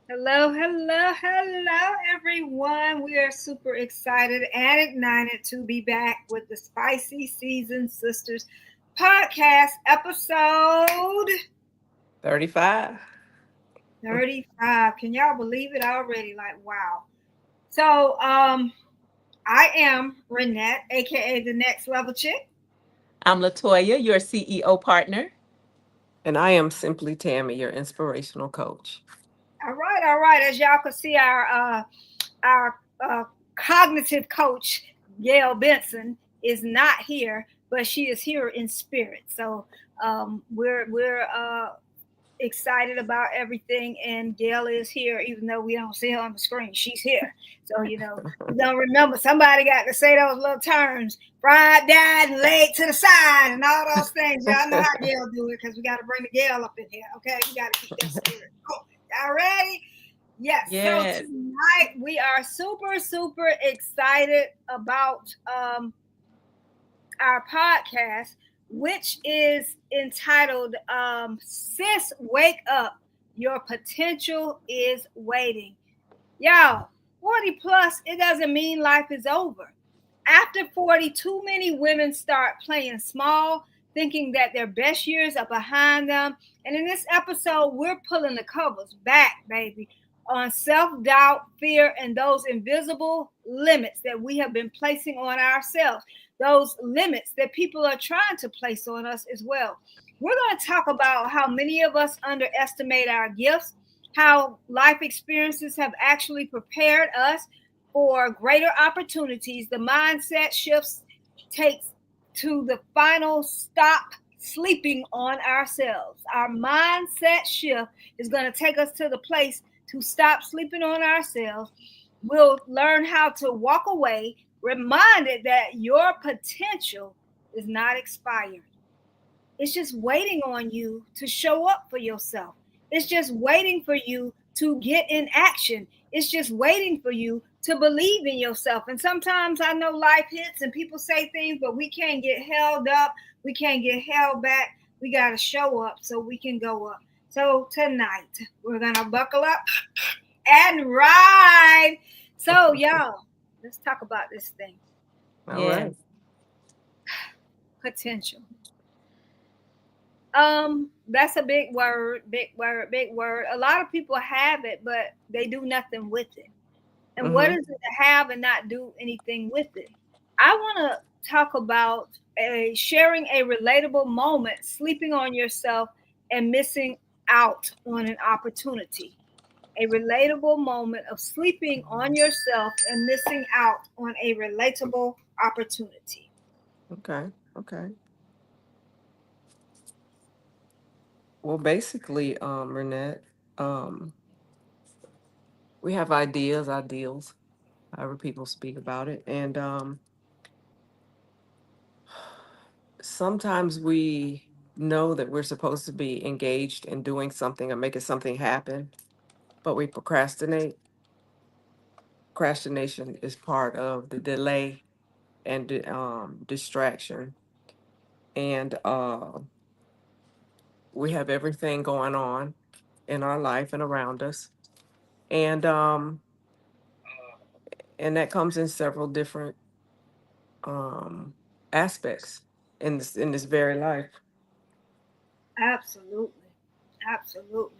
Hello, hello, hello, everyone. We are super excited and ignited to be back with the Spicy Season Sisters podcast episode 35. 35. Can y'all believe it already? Like, wow. So, I am Renette, aka the Next Level Chick. I'm Latoya, your CEO partner. And I am simply Tammy, your inspirational coach. All right, all right. As y'all can see, our cognitive coach Gail Benson is not here, but she is here in spirit. So we're excited about everything, and Gail is here, even though we don't see her on the screen. She's here, so we don't remember. Somebody got to say those little terms: fried, died, and laid to the side, and all those things. Y'all know how Gail do it because we got to bring the Gail up in here. Okay, we got to keep that spirit. Cool. Y'all ready? Yes. So Yes. tonight we are super, super excited about our podcast, which is entitled Sis Wake Up. Your potential is waiting. Y'all, 40 plus, it doesn't mean life is over. After 40, too many women start playing small, thinking that their best years are behind them. And in this episode, we're pulling the covers back, baby, on self doubt, fear, and those invisible limits that we have been placing on ourselves, those limits that people are trying to place on us as well. We're going to talk about how many of us underestimate our gifts, how life experiences have actually prepared us for greater opportunities. The mindset shifts takes to the final stop sleeping on ourselves. Our mindset shift is going to take us to the place to stop sleeping on ourselves. We'll learn how to walk away, reminded that your potential is not expired. It's just waiting on you to show up for yourself. It's just waiting for you to get in action. It's just waiting for you to believe in yourself. And sometimes I know life hits and people say things, but we can't get held up. We can't get held back. We got to show up so we can go up. So tonight, we're going to buckle up and ride. So, y'all, let's talk about this thing, All right. Yes. potential. That's a big word, big word, big word. A lot of people have it, but they do nothing with it. And what Mm-hmm. is it to have and not do anything with it? I want to talk about sharing a relatable moment, sleeping on yourself and missing out on an opportunity. A relatable moment of sleeping on yourself and missing out on a relatable opportunity. Okay. Okay. Well, basically, Renette, um, we have ideals, however people speak about it. And sometimes we know that we're supposed to be engaged in doing something or making something happen, but we procrastinate. Procrastination is part of the delay and distraction. And we have everything going on in our life and around us. And and that comes in several different um aspects in this very life. Absolutely. Absolutely.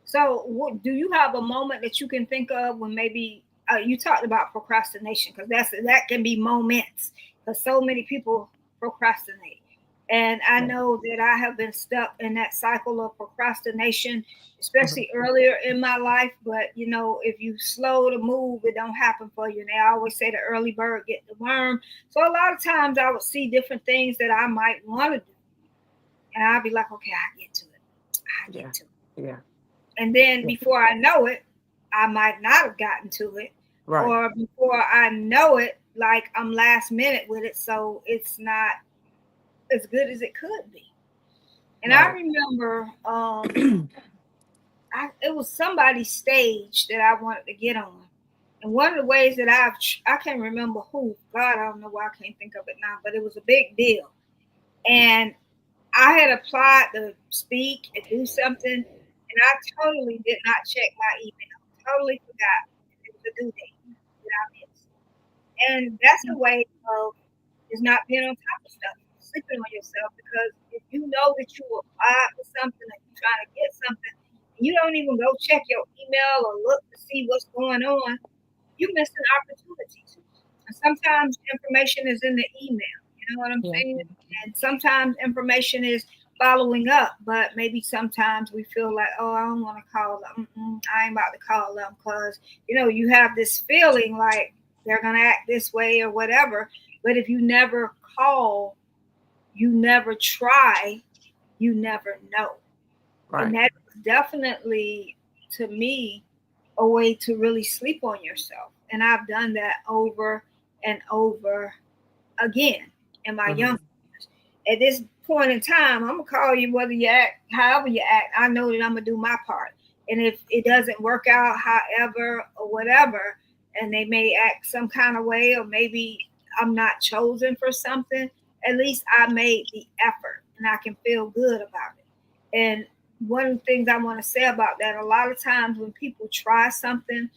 So, do you have a moment that you can think of when maybe you talked about procrastination because that can be moments because so many people procrastinate, and I Right. know that I have been stuck in that cycle of procrastination, Mhm. especially earlier in my life. But if you slow to move, it don't happen for you. And they always say the early bird get the worm. So a lot of times I would see different things that I might want to do, and I'd be like, okay, I get to it. I get Yeah. to it. Yeah. And then Yeah. before I know it, I might not have gotten to it. Right. Or before I know it, like I'm last minute with it. So it's not as good as it could be. And I Right. remember it was somebody's stage that I wanted to get on. And one of the ways that I can't remember who, God, I don't know why I can't think of it now, but it was a big deal. And I had applied to speak and do something, and I totally did not check my email. Totally forgot it was a due date that I missed. And that's a way of is not being on top of stuff, sleeping on yourself. Because if you know that you applied for something and you're trying to get something, and you don't even go check your email or look to see what's going on, you missing opportunities. And sometimes information is in the email. You know what I'm Yeah. saying? And sometimes information is following up, but maybe sometimes we feel like, oh, I don't want to call them. I ain't about to call them because you have this feeling like they're gonna act this way or whatever. But if you never call, you never try, you never know. And Right. that is definitely, to me, a way to really sleep on yourself. And I've done that over and over again in my Mm-hmm. young years. At this point in time, I'm gonna call you whether you act however you act. I know that I'm gonna do my part. And if it doesn't work out, however or whatever, and they may act some kind of way, or maybe I'm not chosen for something, at least I made the effort and I can feel good about it. And one of the things I want to say about that, a lot of times when people try something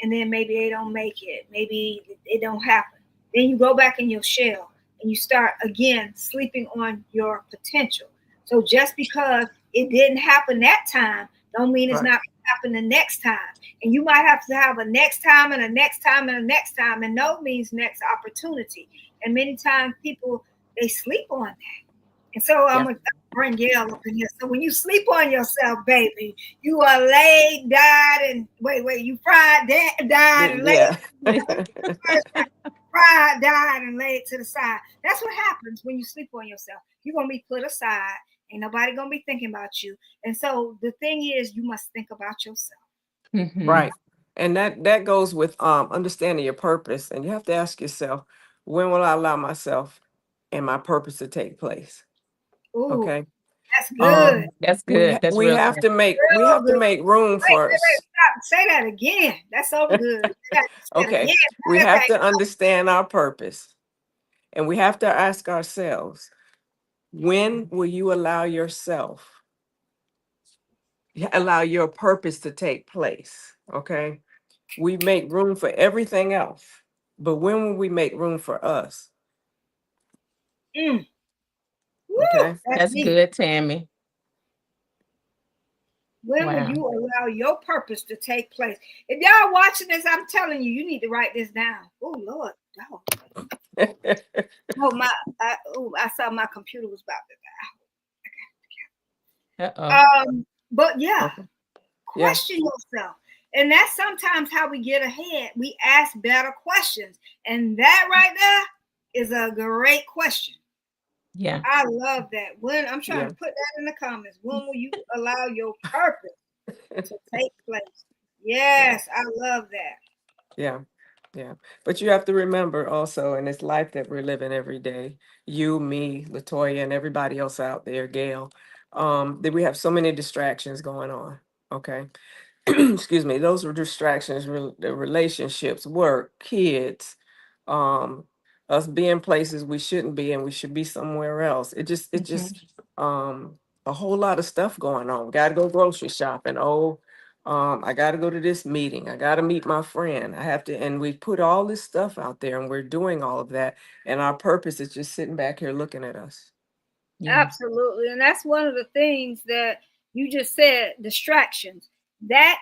and then maybe they don't make it, maybe it don't happen, then you go back in your shell and you start again sleeping on your potential. So just because it didn't happen that time, don't mean it's Right. not going to happen the next time. And you might have to have a next time and a next time and a next time, and no means next opportunity. And many times people they sleep on that. And so I'm Yeah. gonna bring Gail up in here. So when you sleep on yourself, baby, you are laid, died, and wait, you fried, died, and laid. Yeah. Fried, died, and laid to the side. That's what happens when you sleep on yourself. You're gonna be put aside. Ain't nobody gonna be thinking about you. And so the thing is, you must think about yourself. Mm-hmm. Right. And that goes with understanding your purpose. And you have to ask yourself, when will I allow myself and my purpose to take place? Ooh, Okay. that's good. Um That's good. That's we real have good. to make Real good. room for Wait, stop. Say that again. That's so good. I got to say it okay. again. We That have thing. to understand our purpose. And we have to ask ourselves, when will you allow your purpose to take place? Okay. We make room for everything else. But when will we make room for us? Mm. Woo, Okay. that's That's deep. good, Tammy. When will Wow. you allow your purpose to take place? If y'all watching this, I'm telling you, you need to write this down. Oh Lord, no. Oh my, I saw my computer was about to Uh-oh. die. But yeah, Okay. Yeah. question yourself, and that's sometimes how we get ahead. We ask better questions, and that right there is a great question. Yeah. I love that. When I'm trying Yeah. to put that in the comments, when will you allow your purpose to take place? Yeah. Yes, I love that. Yeah. Yeah. But you have to remember also in this life that we're living every day, you, me, Latoya, and everybody else out there, Gail, that we have so many distractions going on. Okay. Excuse me, those were distractions, the relationships, work, kids, um, us being places we shouldn't be and we should be somewhere else. It Mm-hmm. just a whole lot of stuff going on. Gotta go grocery shopping. Oh, I gotta go to this meeting. I gotta meet my friend. I have to, and we put all this stuff out there and we're doing all of that. And our purpose is just sitting back here looking at us. Yeah. Absolutely. And that's one of the things that you just said, distractions. That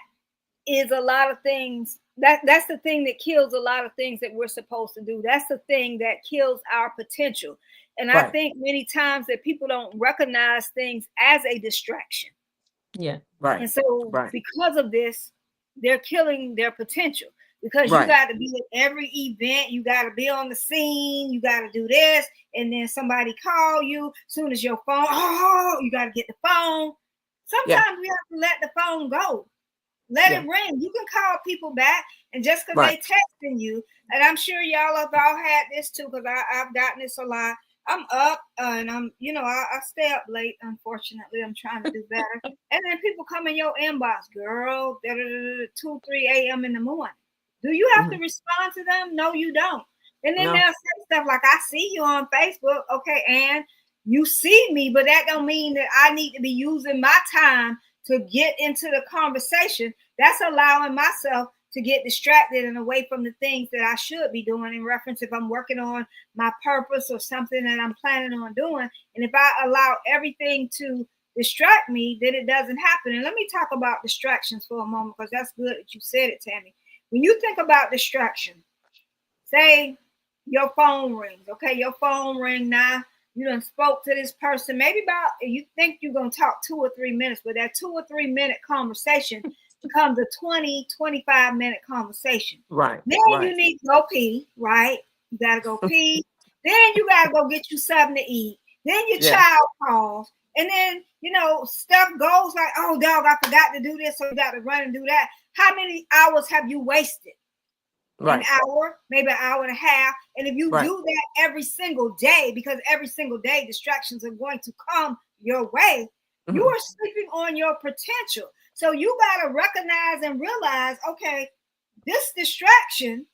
is a lot of things. That's the thing that kills a lot of things that we're supposed to do. That's the thing that kills our potential. And I Right, think many times that people don't recognize things as a distraction. Yeah. right, And so, right, because of this, they're killing their potential because you right. got to be at every event, you got to be on the scene, you got to do this, and then somebody call you. Soon as your phone, oh, you got to get the phone. Yeah, Sometimes we have to let the phone go, let yeah, it ring. You can call people back, and just because right. they texting you, and I'm sure y'all have all had this too, because I've gotten this a lot. I'm up and I stay up late. Unfortunately, I'm trying to do better. And then people come in your inbox, girl, 2, 3 a.m. in the morning. Do you have to Mhm. respond to them? No, you don't. And then they'll No, say stuff like, I see you on Facebook. Okay, and you see me, but that don't mean that I need to be using my time to get into the conversation, that's allowing myself to get distracted and away from the things that I should be doing in reference if I'm working on my purpose or something that I'm planning on doing. And if I allow everything to distract me, then it doesn't happen. And let me talk about distractions for a moment, because that's good that you said it, Tammy. When you think about distraction, say your phone rings. Okay, your phone ring now. You done spoke to this person. Maybe about, you think you're going to talk 2 or 3 minutes, but that 2 or 3 minute conversation becomes a 20, 25-minute conversation. Right. Then you need to go pee, right? You got to go pee. Then you got to go get you something to eat. Then your child calls. And then, stuff goes like, oh, dog, I forgot to do this, so you got to run and do that. How many hours have you wasted? An hour, maybe an hour and a half. And if you do that every single day, because every single day distractions are going to come your way, you are sleeping on your potential. So you got to recognize and realize, okay, this distraction,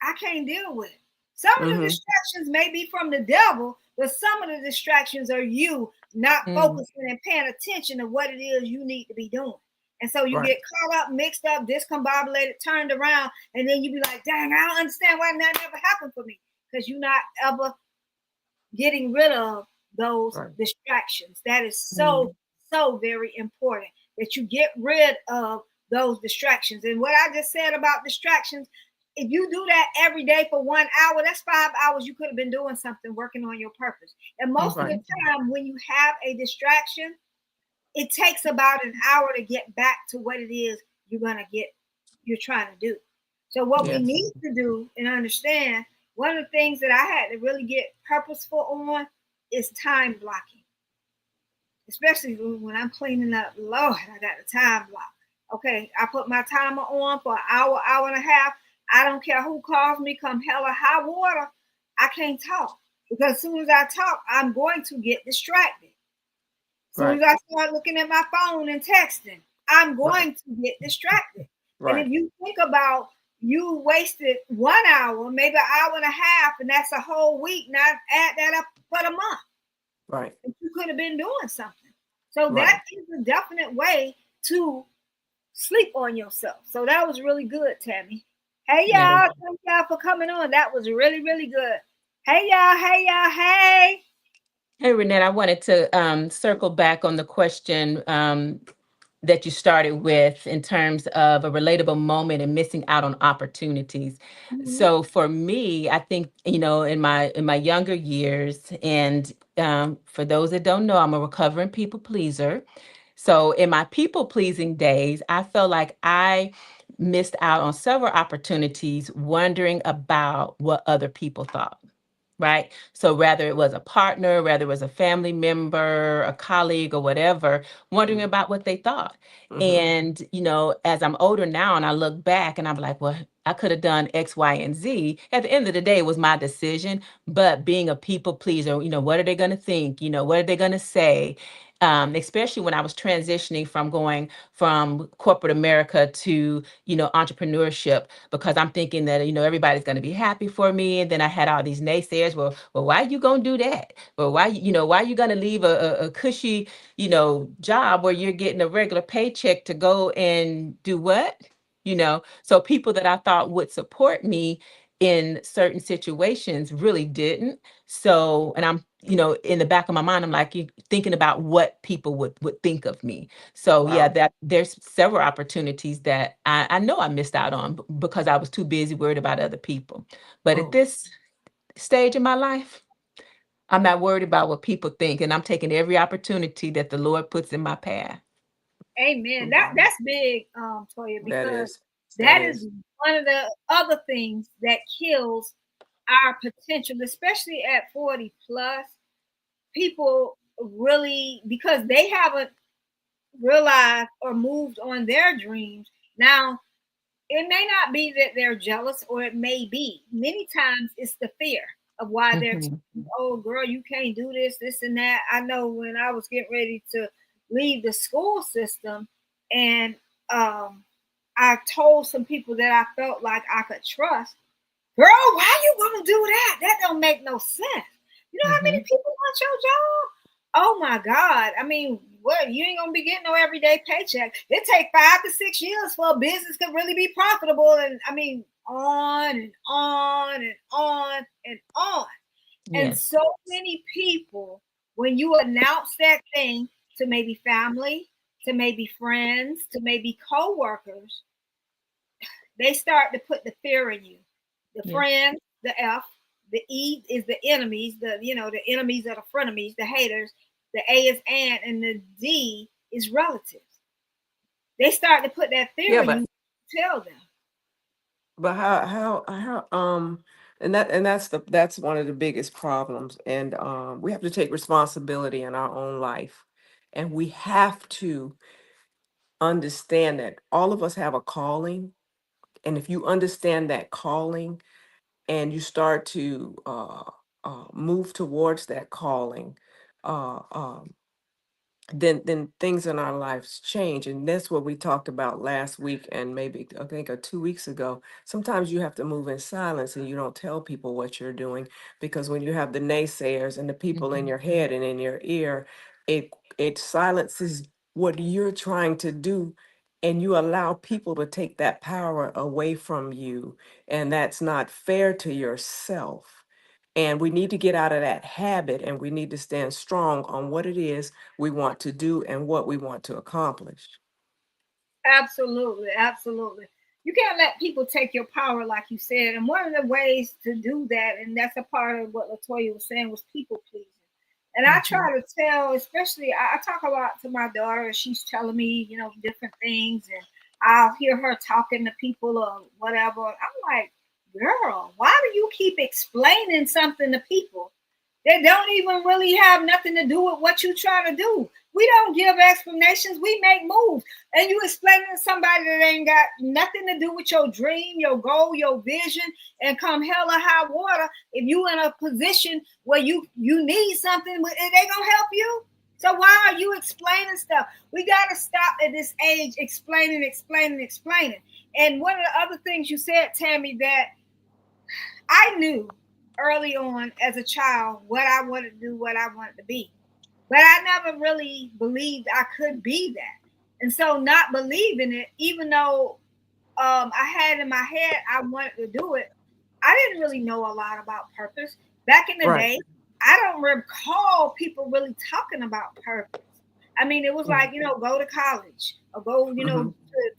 I can't deal with. Some of the distractions may be from the devil, but some of the distractions are you not focusing and paying attention to what it is you need to be doing. And so you get caught up, mixed up, discombobulated, turned around, and then you be like, dang, I don't understand why that never happened for me. Because you're not ever getting rid of those distractions. That is so very important, that you get rid of those distractions. And what I just said about distractions, if you do that every day for 1 hour, that's 5 hours you could have been doing something, working on your purpose. And most of the time when you have a distraction, it takes about an hour to get back to what it is you're trying to do. So what we need to do and understand, one of the things that I had to really get purposeful on is time blocking. Especially when I'm cleaning up, Lord, I got the time block. Okay, I put my timer on for an hour, hour and a half. I don't care who calls me, come hell or high water, I can't talk. Because as soon as I talk, I'm going to get distracted. As soon as I start looking at my phone and texting, I'm going to get distracted. And if you think about, you wasted 1 hour, maybe an hour and a half, and that's a whole week. Now add that up for the month. Right. And you could have been doing something. So that is a definite way to sleep on yourself. So that was really good, Tammy. Hey, y'all. Thank y'all for coming on. That was really, really good. Hey, y'all. Hey, y'all. Hey. Hey, Renette, I wanted to circle back on the question that you started with in terms of a relatable moment and missing out on opportunities. So for me, I think, in my younger years, and for those that don't know, I'm a recovering people pleaser. So in my people pleasing days, I felt like I missed out on several opportunities wondering about what other people thought. Right. So whether it was a partner, whether it was a family member, a colleague or whatever, wondering about what they thought. And, as I'm older now and I look back and I'm like, well, I could have done X, Y, and Z. At the end of the day, it was my decision. But being a people pleaser, what are they going to think? What are they going to say? Especially when I was transitioning from going from corporate America to, entrepreneurship, because I'm thinking that, everybody's going to be happy for me. And then I had all these naysayers. Well, why are you going to do that? Well, why are you going to leave a cushy, job where you're getting a regular paycheck to go and do what? So people that I thought would support me in certain situations really didn't. So, and I'm, in the back of my mind, I'm like thinking about what people would think of me. So that there's several opportunities that I know I missed out on because I was too busy worried about other people. But at this stage in my life, I'm not worried about what people think, and I'm taking every opportunity that the Lord puts in my path. Amen. That's big, Toya, because that is one of the other things that kills our potential, especially at 40 plus. People really, because they haven't realized or moved on their dreams. Now, it may not be that they're jealous, or it may be. Many times it's the fear of why they're oh, girl, you can't do this and that. I know when I was getting ready to leave the school system, and I told some people that I felt like I could trust, girl, why you gonna do that? That don't make no sense. You know how many people want your job? Oh my God. I mean, what, you ain't gonna be getting no everyday paycheck. It take 5 to 6 years for a business to really be profitable. And I mean, on and on and on and on. And Yes. so many people, when you announce that thing to maybe family, to maybe friends, to maybe co-workers, they start to put the fear in you. The Yeah. friends, the F, the E is the enemies, the enemies are the frenemies, the haters, the A is and the D is relatives. They start to put that fear Yeah, in you, tell them. but and that's one of the biggest problems. And we have to take responsibility in our own life. And we have to understand that all of us have a calling. And if you understand that calling and you start to move towards that calling, uh, um, then things in our lives change. And that's what we talked about last week and maybe I think 2 weeks ago. Sometimes you have to move in silence and you don't tell people what you're doing, because when you have the naysayers and the people in Mhm. your head and in your ear, it it silences what you're trying to do, and you allow people to take that power away from you, and that's not fair to yourself. And we need to get out of that habit, and we need to stand strong on what it is we want to do and what we want to accomplish. Absolutely, absolutely. You can't let people take your power, like you said. And one of the ways to do that, and that's a part of what Latoya was saying, was people pleasing. And I Mhm. try to tell, especially I talk about to my daughter. She's telling me, different things, and I'll hear her talking to people or whatever. I'm like, girl, why do you keep explaining something to people that don't even really have nothing to do with what you're trying to do? We don't give explanations. We make moves. And you explaining to somebody that ain't got nothing to do with your dream, your goal, your vision, and come hell or high water, if you in a position where you need something, they gonna help you. So why are you explaining stuff? We gotta stop at this age explaining, explaining, explaining. And one of the other things you said, Tammy, that I knew early on as a child what I wanted to do, what I wanted to be. But I never really believed I could be that. And so, not believing it, even though I had in my head I wanted to do it, I didn't really know a lot about purpose. Back in the Right. day, I don't recall people really talking about purpose. I mean, it was like, go to college or go, Mm-hmm.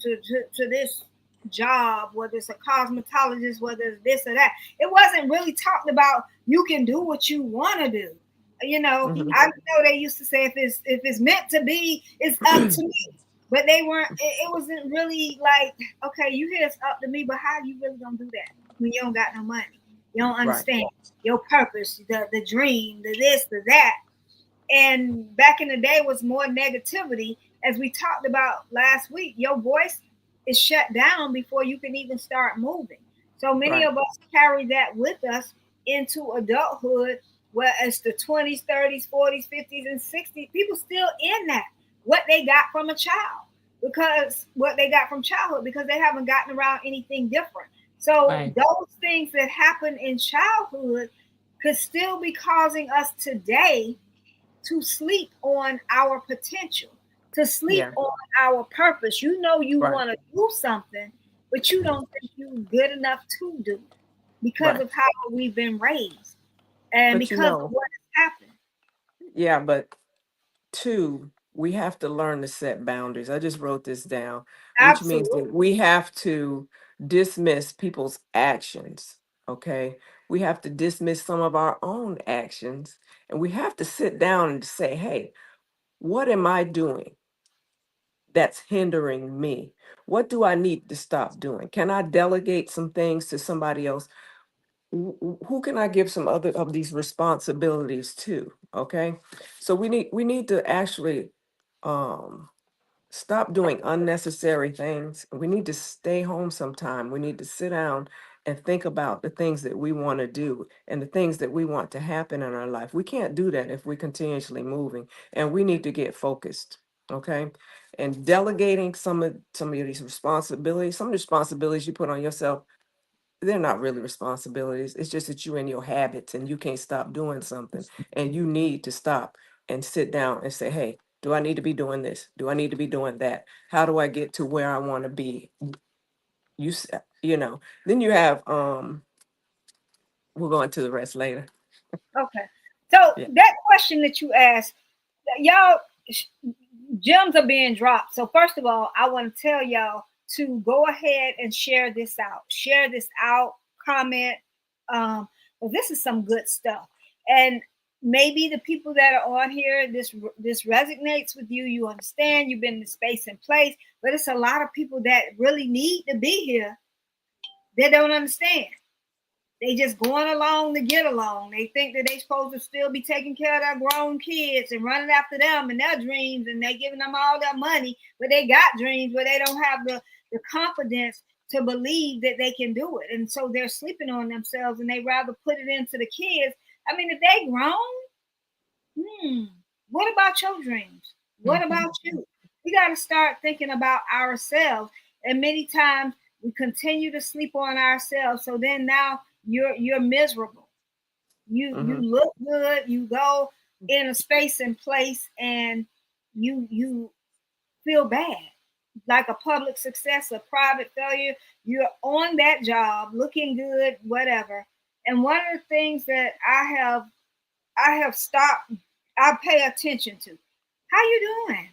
to this job, whether it's a cosmetologist, whether it's this or that. It wasn't really talked about you can do what you want to do. Mm-hmm. I know they used to say if it's meant to be, it's up to me. But they weren't. It wasn't really like, okay, you hear it's up to me, but how you really gonna do that when you don't got no money? You don't Right. understand your purpose, the dream, the this, the that. And back in the day was more negativity, as we talked about last week. Your voice is shut down before you can even start moving. So many Right. of us carry that with us into adulthood, where it's the 20s, 30s, 40s, 50s, and 60s. People still in that, what they got from a child, because what they got from childhood, because they haven't gotten around anything different. So Right. those things that happen in childhood could still be causing us today to sleep on our potential, to sleep Yeah. on our purpose. You Right. want to do something, but you don't think you're good enough to do it because Right. of how we've been raised and But because of what has happened. yeah, but two, we have to learn to set boundaries. I just wrote this down, which means Absolutely. that we have to dismiss people's actions. Okay. We have to dismiss some of our own actions, and we have to sit down and say, hey, what am I doing that's hindering me? What do I need to stop doing? Can I delegate some things to somebody else? Who can I give some other of these responsibilities to? Okay. So we need to actually um stop doing unnecessary things. We need to stay home sometime. We need to sit down and think about the things that we want to do and the things that we want to happen in our life. We can't do that if we're continuously moving, and we need to get focused. Okay. And delegating some of these responsibilities, some responsibilities you put on yourself, they're not really responsibilities. It's just that you're in your habits and you can't stop doing something, and you need to stop and sit down and say, hey, do I need to be doing this? Do I need to be doing that? How do I get to where I want to be? You know, then you have, we'll go into the rest later. Okay. So Yeah. that question that you asked, y'all, gems are being dropped. So first of all, I want to tell y'all to go ahead and share this out. Share this out. Comment. Well, this is some good stuff. And maybe the people that are on here, this resonates with you. You understand. You've been in the space and place, but it's a lot of people that really need to be here. They don't understand. They just going along to get along. They think that they supposed to still be taking care of their grown kids and running after them and their dreams, and they giving them all their money, but they got dreams, but they don't have the confidence to believe that they can do it. And so they're sleeping on themselves and they rather put it into the kids. I mean, if they grown, what about your dreams? What Mhm. about you? We got to start thinking about ourselves. And many times we continue to sleep on ourselves. So then now you're miserable. You Hmm. look good. You go in a space and place, and you feel bad, like a public success, a private failure. You're on that job, looking good, whatever. And one of the things that I have stopped, I pay attention to. How you doing?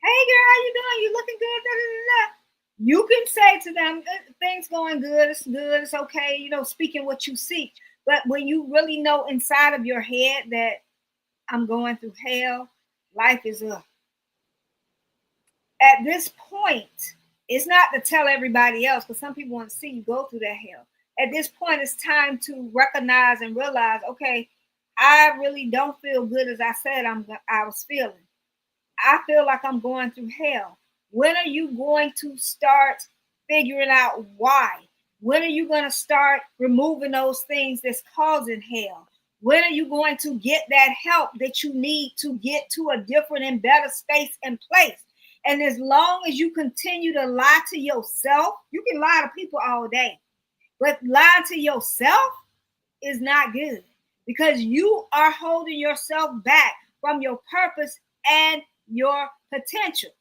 Hey girl, how you doing? You looking good? Da, da, da, da. You can say to them, things going good, it's okay, speaking what you seek. But when you really know inside of your head that I'm going through hell, life is up. At this point, it's not to tell everybody else, because some people want to see you go through that hell. At this point, it's time to recognize and realize, okay, I really don't feel good as I said I was feeling. I feel like I'm going through hell. When are you going to start figuring out why? When are you going to start removing those things that's causing hell? When are you going to get that help that you need to get to a different and better space and place? And as long as you continue to lie to yourself, you can lie to people all day, but lie to yourself is not good, because you are holding yourself back from your purpose and your potential.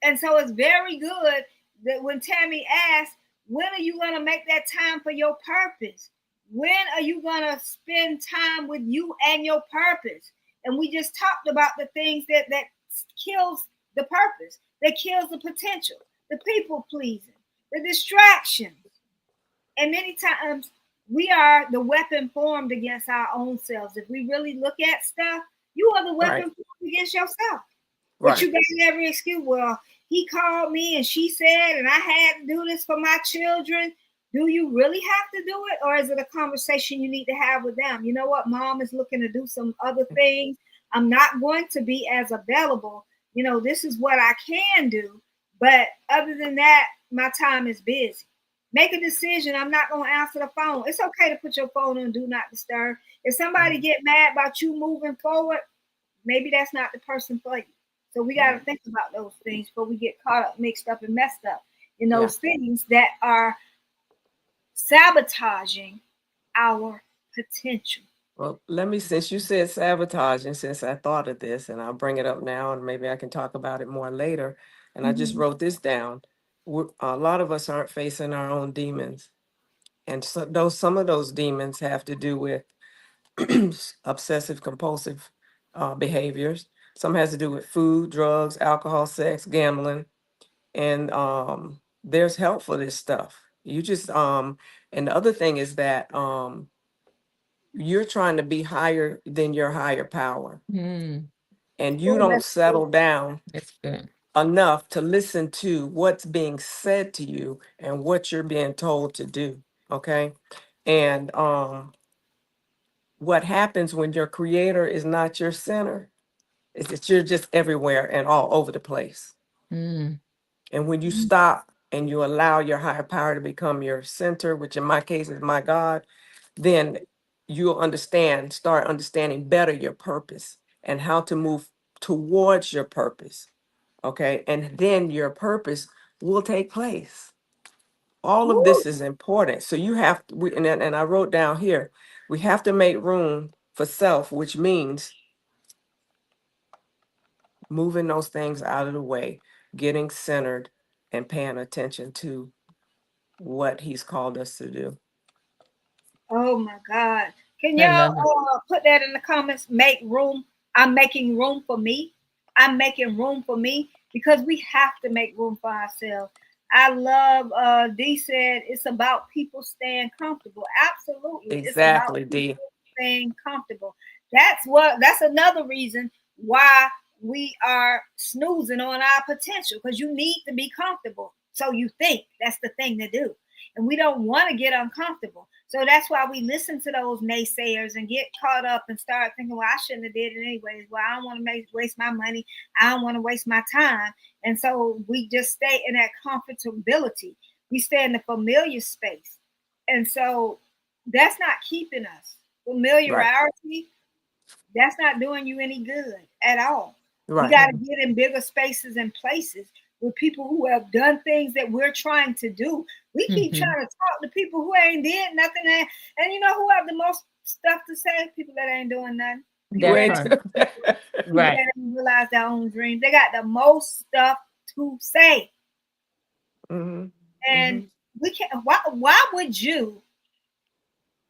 And so it's very good that when Tammy asked, when are you going to make that time for your purpose? When are you going to spend time with you and your purpose? And we just talked about the things that kills the purpose, that kills the potential, the people pleasing, the distractions. And many times we are the weapon formed against our own selves. If we really look at stuff, you are the Right. weapon formed against yourself. But Right. you got every excuse. Well, he called me and she said, and I had to do this for my children. Do you really have to do it? Or is it a conversation you need to have with them? You know what? Mom is looking to do some other things. I'm not going to be as available. This is what I can do. But other than that, my time is busy. Make a decision. I'm not going to answer the phone. It's okay to put your phone on do not disturb. If somebody Mhm. get mad about you moving forward, maybe that's not the person for you. So we got to Right. think about those things before we get caught up, mixed up, and messed up in Yeah. those things that are sabotaging our potential. Well, let me, since you said sabotage, and since I thought of this, and I'll bring it up now, and maybe I can talk about it more later. And I just Mhm. wrote this down. A lot of us aren't facing our own demons. And so some of those demons have to do with obsessive compulsive behaviors. Some has to do with food, drugs, alcohol, sex, gambling, and there's help for this stuff. You just and the other thing is that you're trying to be higher than your higher power, Mm, and you Oh, don't that's good. settle down that's good. enough to listen to what's being said to you and what you're being told to do. Okay. And what happens when your creator is not your center is that you're just everywhere and all over the place. Mm, And when you stop and you allow your higher power to become your center, which in my case is my God, then you'll start understanding better your purpose and how to move towards your purpose. Okay. And then your purpose will take place. All of Woo. this is important. So you have to, and I wrote down here, we have to make room for self, which means moving those things out of the way, getting centered, and paying attention to what he's called us to do. Oh my God. Can I y'all love it. put that in the comments? Make room. I'm making room for me. I'm making room for me because we have to make room for ourselves. I love D said it's about people staying comfortable. Absolutely. It's about Exactly, D. people staying comfortable. That's another reason why we are snoozing on our potential because you need to be comfortable. So you think that's the thing to do. And we don't want to get uncomfortable. So that's why we listen to those naysayers and get caught up and start thinking, well, I shouldn't have did it anyways. Well, I don't want to waste my money. I don't want to waste my time. And so we just stay in that comfortability. We stay in the familiar space. And so that's not keeping us. Right, Familiarity, that's not doing you any good at all. We right. got to get in bigger spaces and places with people who have done things that we're trying to do. We keep Hmm. trying to talk to people who ain't did nothing. And you know who have the most stuff to say? People that ain't doing nothing. People That that Wait. part. people Right. that ain't realize their own dreams. They got the most stuff to say. Hmm. And Hmm. we can't why would you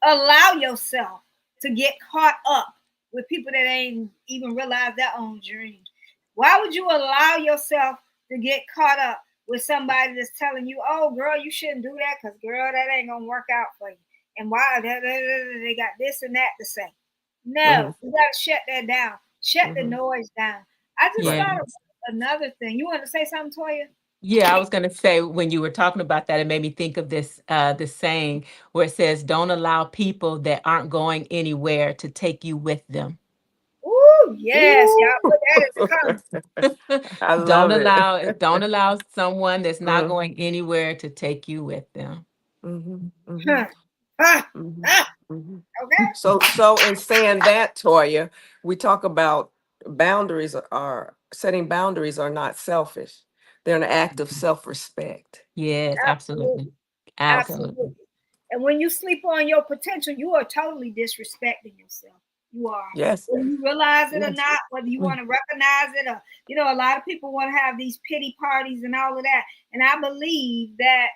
allow yourself to get caught up with people that ain't even realize their own dreams? Why would you allow yourself to get caught up with somebody that's telling you, "Oh, girl, you shouldn't do that because, girl, that ain't gonna work out for you"? And why they got this and that to say? Hmm. No, you gotta shut that down. Shut the Hmm. noise down. I just Right. Yeah. thought of another thing. You want to say something, Toya? Yeah, I was going to say when you were talking about that, it made me think of this saying where it says, "Don't allow people that aren't going anywhere to take you with them." Ooh, yes, y'all Ooh. put that in the comments. I Don't love it. allow someone that's not Mm, going anywhere to take you with them. mhm, mhm, Huh. Ah, mhm, ah, mhm. okay. So in saying that, Toya, we talk about setting boundaries are not selfish. They're an act of self-respect. Yes, absolutely. Absolutely. Absolutely. Absolutely. And when you sleep on your potential, you are totally disrespecting yourself. You are. Yes. Whether you realize it or Yes. not, whether you Mm. want to recognize it or, a lot of people want to have these pity parties and all of that. And I believe that,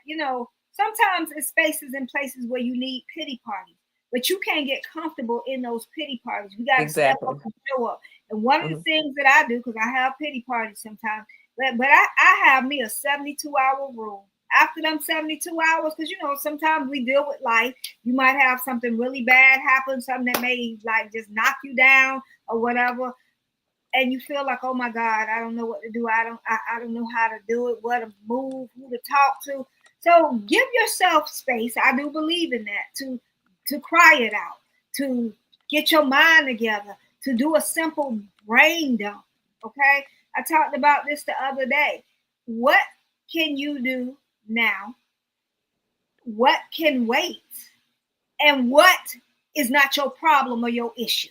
sometimes it's spaces and places where you need pity parties, but you can't get comfortable in those pity parties. We got to step up Exactly. and show up. And one of the Mhm. things that I do, because I have pity parties sometimes, but I have me a 72-hour rule. After them 72 hours, because sometimes we deal with life. You might have something really bad happen, something that may like just knock you down or whatever, and you feel like, oh my God, I don't know what to do. I don't know how to do it, what to move, who to talk to. So give yourself space. I do believe in that to cry it out, to get your mind together, to do a simple brain dump. Okay, I talked about this the other day. What can you do now? What can wait? And what is not your problem or your issue?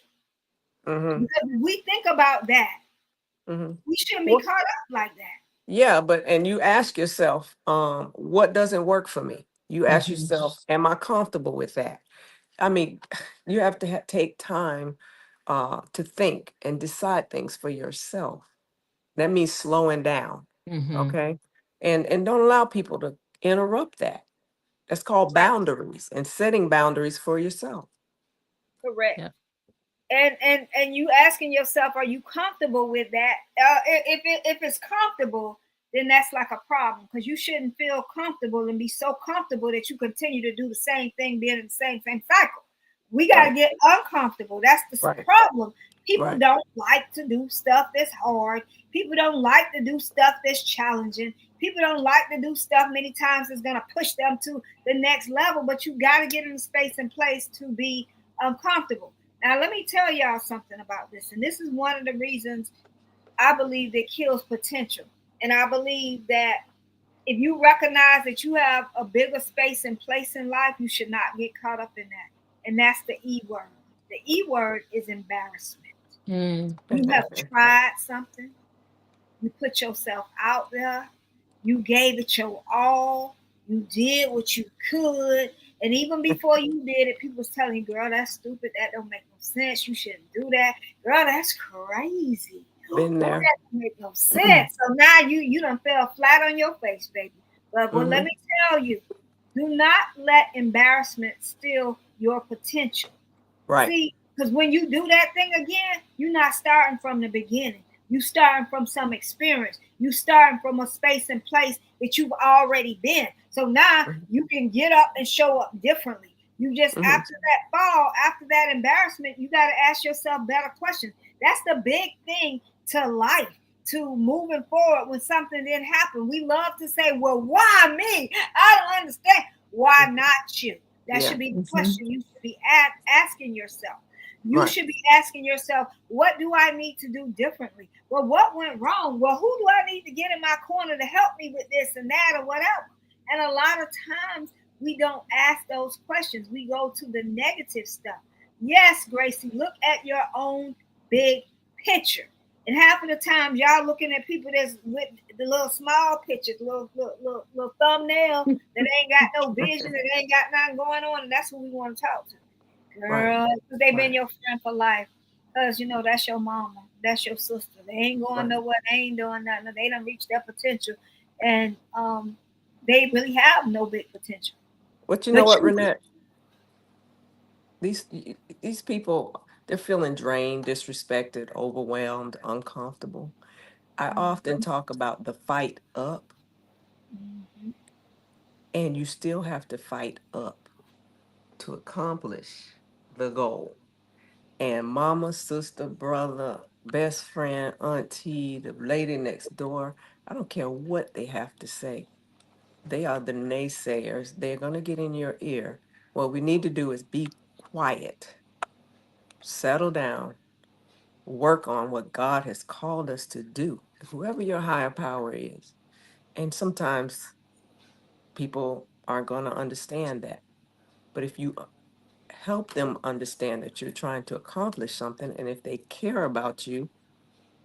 Mhm. Because if we think about that, Mhm. we shouldn't be Well, caught up like that. yeah, but and you ask yourself, what doesn't work for me? You ask Mhm. yourself, am I comfortable with that? I mean, you have to take time to think and decide things for yourself. That means slowing down, Mhm. okay? And don't allow people to interrupt that. That's called Right. boundaries and setting boundaries for yourself. Correct. Yep. And you asking yourself, are you comfortable with that? If it's comfortable, then that's like a problem because you shouldn't feel comfortable and be so comfortable that you continue to do the same thing, being in the same cycle. We got to Right, get uncomfortable. That's the right, problem. People right, don't like to do stuff that's hard. People don't like to do stuff that's challenging. People don't like to do stuff many times that's going to push them to the next level. But you got to get in the space and place to be uncomfortable. Now, let me tell y'all something about this. And this is one of the reasons I believe that kills potential. And I believe that if you recognize that you have a bigger space and place in life, you should not get caught up in that. And that's the E word. The E word is embarrassment. Mm. You have tried something, you put yourself out there, you gave it your all, you did what you could, and even before you did it, people was telling you, girl, that's stupid, that don't make no sense, you shouldn't do that. Girl, that's crazy. Been Ooh, there. that don't make no sense. So now you done fell flat on your face, baby. But well, let Hmm. me tell you, do not let embarrassment steal your potential. Right. See, because when you do that thing again, you're not starting from the beginning. You starting from some experience. You starting from a space and place that you've already been. So now you can get up and show up differently. You just Hmm. after that fall, after that embarrassment, you got to ask yourself better questions. That's the big thing to life, to moving forward when something didn't happen. We love to say, well, why me? I don't understand. Why not you? That Yeah. should be the Mhm. question you should be asking yourself. You Right. should be asking yourself, what do I need to do differently? Well, what went wrong? Well, who do I need to get in my corner to help me with this and that or whatever? And a lot of times we don't ask those questions. We go to the negative stuff. Yes, Gracie, look at your own big picture. And half of the time, y'all looking at people that's with the little small pictures, little thumbnail that ain't got no vision, that ain't got nothing going on, and that's what we want to talk to. Right. Girl, because they've been Right. your friend for life. Because, that's your mama. That's your sister. They ain't going Right. nowhere. They ain't doing nothing. They don't reach their potential. And they really have no big potential. But you know But what, you, Renette? These these people, they're feeling drained, disrespected, overwhelmed, uncomfortable. I often talk about the fight up, Mhm. and you still have to fight up to accomplish the goal. And mama, sister, brother, best friend, auntie, the lady next door, I don't care what they have to say. They are the naysayers. They're going to get in your ear. What we need to do is be quiet, settle down, work on what God has called us to do, whoever your higher power is. And sometimes people aren't going to understand that. But if you help them understand that you're trying to accomplish something, and if they care about you,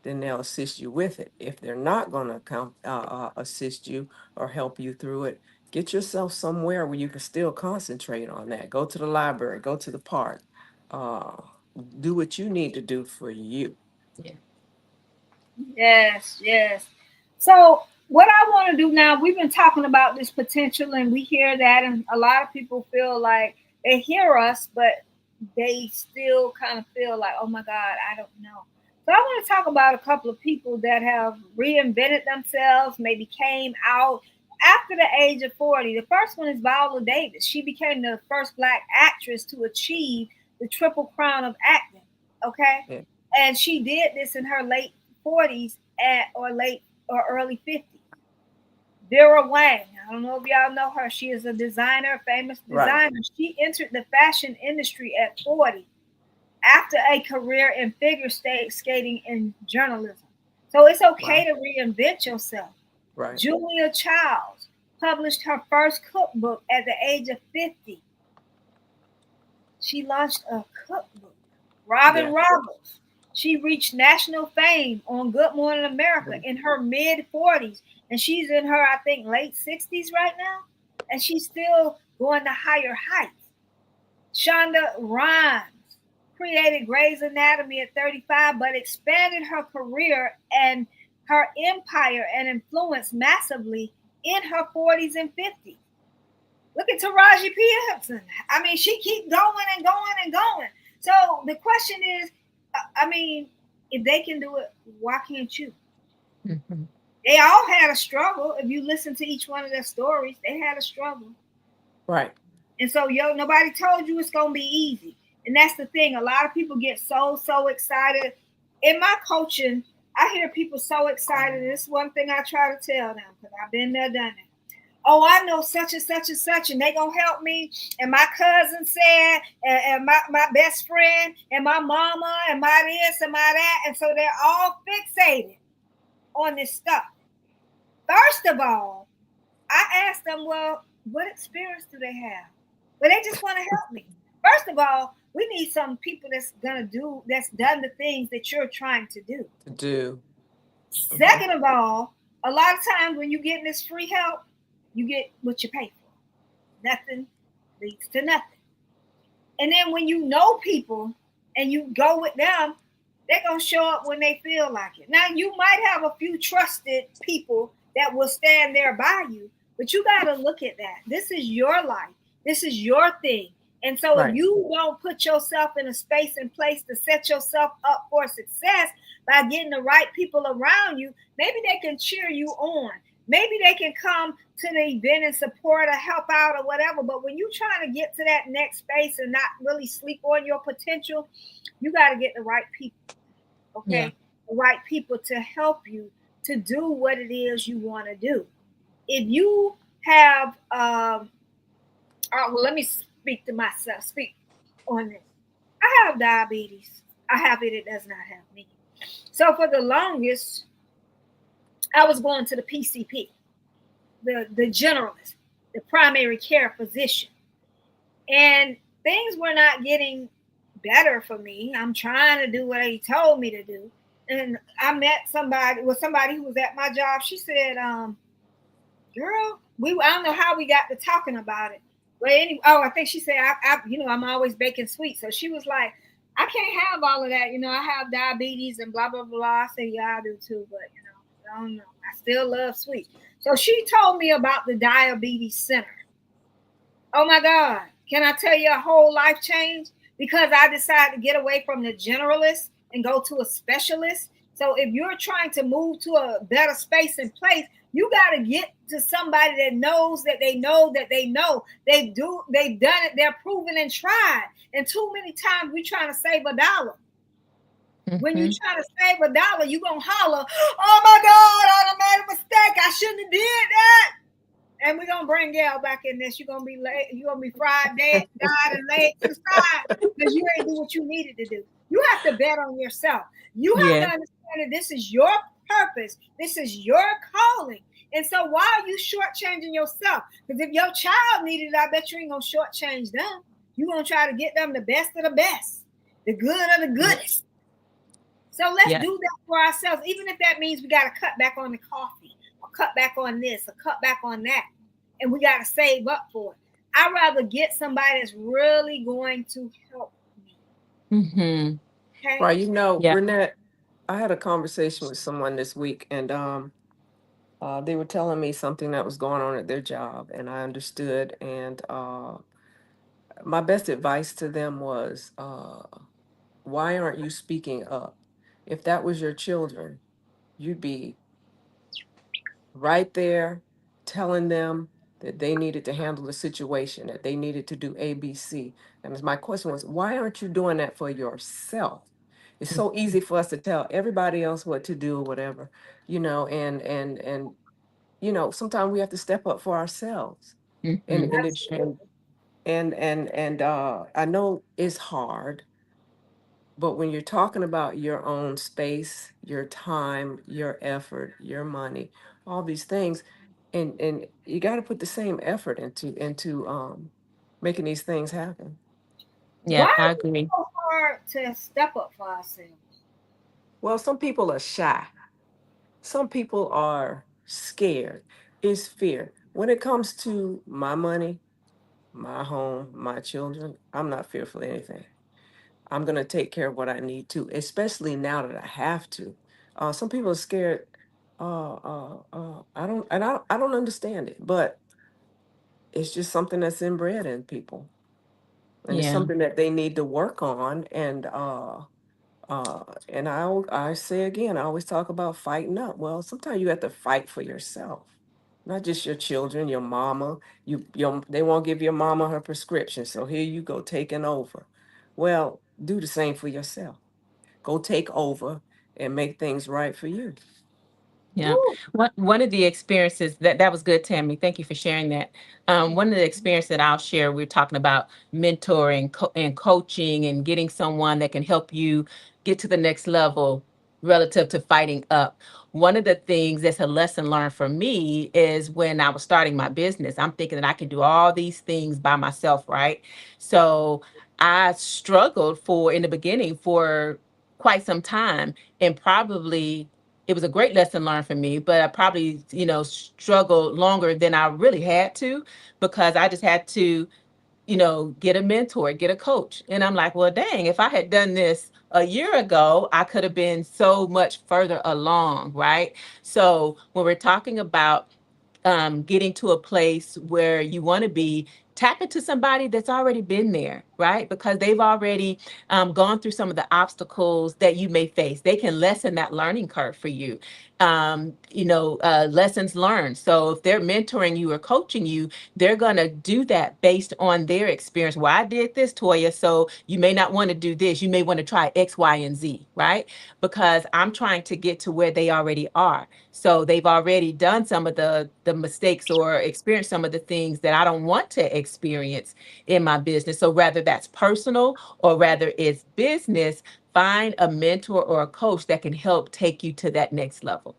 then they'll assist you with it. If they're not going to assist you or help you through it, get yourself somewhere where you can still concentrate on that. Go to the library, go to the park, uh, do what you need to do for you. Yeah. Yes, yes. So what I want to do now, we've been talking about this potential and we hear that and a lot of people feel like they hear us, but they still kind of feel like, oh my God, I don't know. So I want to talk about a couple of people that have reinvented themselves, maybe came out after the age of 40. The first one is Viola Davis. She became the first black actress to achieve the triple crown of acting. Okay. Yeah. And she did this in her late 40s or late or early 50s. Vera Wang, I don't know if y'all know her. She is a designer, famous Right. designer. She entered the fashion industry at 40 after a career in figure skating and journalism. So it's okay Wow. to reinvent yourself. Right. Julia Childs published her first cookbook at the age of 50. She launched a cookbook. Robin Yeah. Roberts. She reached national fame on Good Morning America Mhm. in her mid 40s. And she's in her, I think, late 60s right now. And she's still going to higher heights. Shonda Rhimes created Grey's Anatomy at 35, but expanded her career and her empire and influence massively in her 40s and 50s. Look at Taraji P. Henson. I mean, she keep going and going and going. So the question is, I mean, if they can do it, why can't you? Mhm. They all had a struggle. If you listen to each one of their stories, they had a struggle. Right. And so, nobody told you it's gonna be easy. And that's the thing. A lot of people get so excited. In my coaching, I hear people so excited. This is one thing I try to tell them because I've been there, done it. Oh, I know such and such and such, and they gonna help me. And my cousin said, and my best friend, and my mama, and my this and my that. And so they're all fixated on this stuff. First of all, I asked them, well, what experience do they have? Well, they just want to help me. First of all, we need some people that's done the things that you're trying to do. To do. Hmm. Second of all, a lot of times when you get this free help, you get what you pay for. Nothing leads to nothing. And then when you know people and you go with them, They're going to show up when they feel like it. Now, you might have a few trusted people that will stand there by you, but you got to look at that. This is your life, this is your thing. And so, if Right. you don't put yourself in a space and place to set yourself up for success by getting the right people around you, maybe they can cheer you on. Maybe they can come to the event and support or help out or whatever. But when you're trying to get to that next space and not really sleep on your potential, you got to get the right people, Yeah. okay? The right people to help you to do what it is you want to do. If you have, well, let me speak to myself, speak on this. I have diabetes. I have it, it does not have me. So for the longest, I was going to the PCP, the generalist, the primary care physician. And things were not getting better for me. I'm trying to do what he told me to do. And I met somebody who was at my job. She said, girl, I don't know how we got to talking about it. But anyway, I think she said, I'm always baking sweets. So she was like, I can't have all of that. I have diabetes and blah, blah, blah. I said, yeah, I do too. But, I don't know. I still love sweets. So she told me about the diabetes center. Oh my God. Can I tell you a whole life change? Because I decided to get away from the generalist and go to a specialist. So if you're trying to move to a better space and place, you got to get to somebody that knows that they know that they know. They've done it, they're proven and tried. And too many times we trying to save a dollar. When you Mm-hmm. try to save a dollar, you gonna holler, oh my God, I done made a mistake. I shouldn't have did that. And we're gonna bring Gail back in this. You're gonna be late, you're gonna be fried, dead, died, and laid to the side because you ain't do what you needed to do. You have to bet on yourself. You have to Yeah. understand that this is your purpose, this is your calling. And so why are you shortchanging yourself? Because if your child needed it, I bet you ain't gonna shortchange them. You're gonna try to get them the best of the best, the good of the Yeah. goodest. So let's Yeah. do that for ourselves, even if that means we got to cut back on the coffee or cut back on this or cut back on that. And we got to save up for it. I'd rather get somebody that's really going to help me. Mm-hmm. Okay. Right. Yeah. Renette, I had a conversation with someone this week, and they were telling me something that was going on at their job, and I understood. And my best advice to them was, why aren't you speaking up? If that was your children, you'd be right there telling them that they needed to handle the situation, that they needed to do A, B, C. And my question was, why aren't you doing that for yourself? It's so easy for us to tell everybody else what to do or whatever, and sometimes we have to step up for ourselves. And Mm-hmm. and it Absolutely. and I know it's hard, but when you're talking about your own space, your time, your effort, your money, all these things, and you got to put the same effort into making these things happen. Why Yeah, I is it agree. so hard to step up for ourselves? Well, some people are shy. Some people are scared. It's fear. When it comes to my money, my home, my children, I'm not fearful of anything. I'm going to take care of what I need to, especially now that I have to. Some people are scared. I don't understand it, but it's just something that's inbred in people, and it's Yeah. something that they need to work on. And I say again, I always talk about fighting up. Well, sometimes you have to fight for yourself, not just your children, your mama. They won't give your mama her prescription, so here you go taking over. Well, do the same for yourself. Go take over and make things right for you. Yeah. Ooh, One of the experiences that was good, Tammy. Thank you for sharing that. One of the experiences that I'll share, we're talking about mentoring and coaching and getting someone that can help you get to the next level relative to fighting up. One of the things that's a lesson learned for me is when I was starting my business, I'm thinking that I can do all these things by myself, right? So I struggled in the beginning for quite some time, and probably it was a great lesson learned for me, but I probably, struggled longer than I really had to, because I just had to, get a mentor, get a coach. And I'm like, well, dang, if I had done this a year ago, I could have been so much further along, right? So when we're talking about getting to a place where you want to be, tap into somebody that's already been there, right? Because they've already gone through some of the obstacles that you may face. They can lessen that learning curve for you. Lessons learned. So if they're mentoring you or coaching you, they're going to do that based on their experience. Well, I did this, Toya, so you may not want to do this. You may want to try X, Y, and Z, right? Because I'm trying to get to where they already are. So they've already done some of the mistakes or experienced some of the things that I don't want to experience in my business. So whether that's personal or rather it's business, find a mentor or a coach that can help take you to that next level.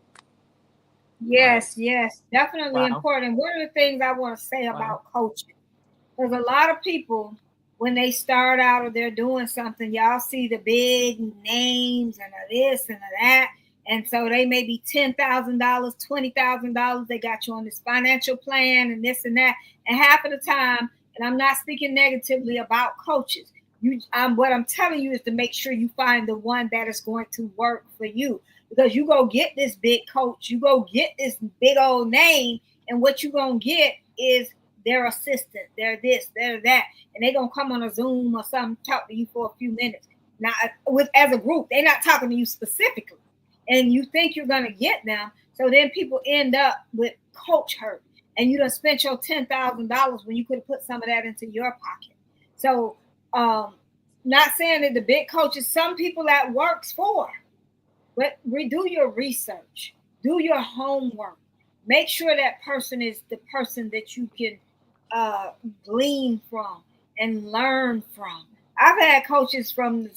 Right. Yes, yes, definitely Wow. important. One of the things I want to say Wow. about coaching, because a lot of people, when they start out or they're doing something, y'all see the big names and this and that. And so they may be $10,000, $20,000. They got you on this financial plan and this and that. And half of the time, and I'm not speaking negatively about coaches. What I'm telling you is to make sure you find the one that is going to work for you. Because you go get this big coach, you go get this big old name, and what you gonna get is their assistant, they're this, they're that, and they're gonna come on a Zoom or something, talk to you for a few minutes. Not with as a group, they're not talking to you specifically, and you think you're gonna get them. So then people end up with coach hurt, and you done spent your $10,000 when you could have put some of that into your pocket. So, not saying that the big coaches, some people that works for, but redo your research, do your homework, make sure that person is the person that you can uh, glean from and learn from. I've had coaches from the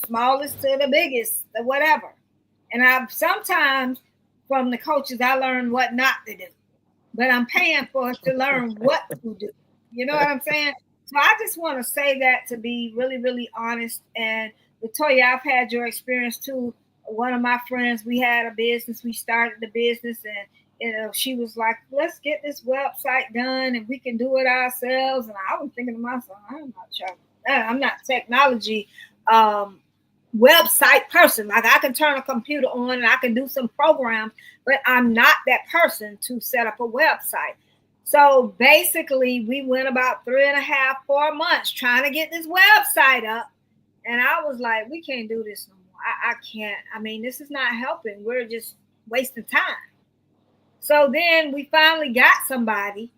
smallest to the biggest, or whatever, and I've sometimes from the coaches I learned what not to do, but I'm paying for it to learn what to do. You know what I'm saying? So I just want to say that to be really, really honest. And Latoya, I've had your experience too. One of my friends, we had a business, we started the business, and she was like, let's get this website done and we can do it ourselves. And I was thinking to myself, I'm not technology um, website person. Like I can turn a computer on and I can do some programs, but I'm not that person to set up a website. So basically, we went about 3.5, 4 months trying to get this website up. And I was like, we can't do this no more. I can't. I mean, this is not helping. We're just wasting time. So then we finally got somebody